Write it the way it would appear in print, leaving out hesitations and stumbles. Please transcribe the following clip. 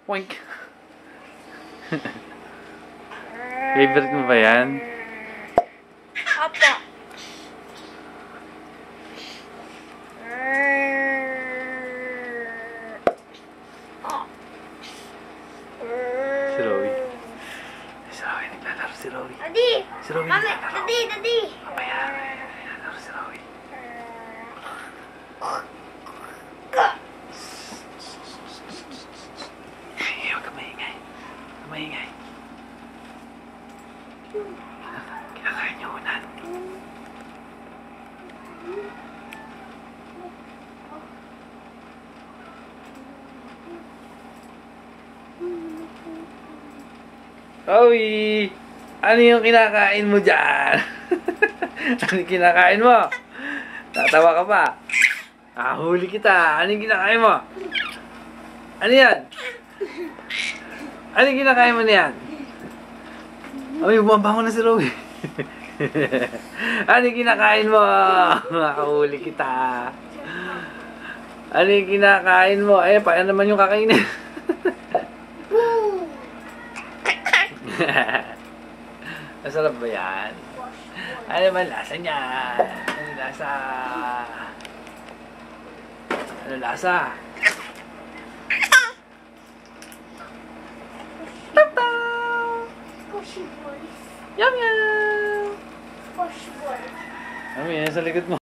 Poink. Favorite mo ba yan? Apa. Si Rowie. Si Rowie, naglalaro si Rowie. Daddy! Si Rowie Mami! naglalaro. Daddy! Daddy! Mamaya, naglalaro si Rowie. Ay, huwag ka maingay. Huwag ka maingay. Kinakain niyo unan. Rowie! Ano yung kinakain mo dyan? Ano yung kinakain mo? Tatawa ka pa. Huli kita. Ano yung kinakain mo? Ano yan? Ano yung kinakain mo niyan? Ay, bumabango na si Rowie. Ano yung kinakain mo? Makahuli kita. Ano yung kinakain mo? Eh, paano naman yung kakainin? Masarap ba yan? Ano naman lasa niyan? Ano lasa? Ano lasa? Tata! Squishy boys. Yum yum! Squishy boys. Ano yan sa likod mo?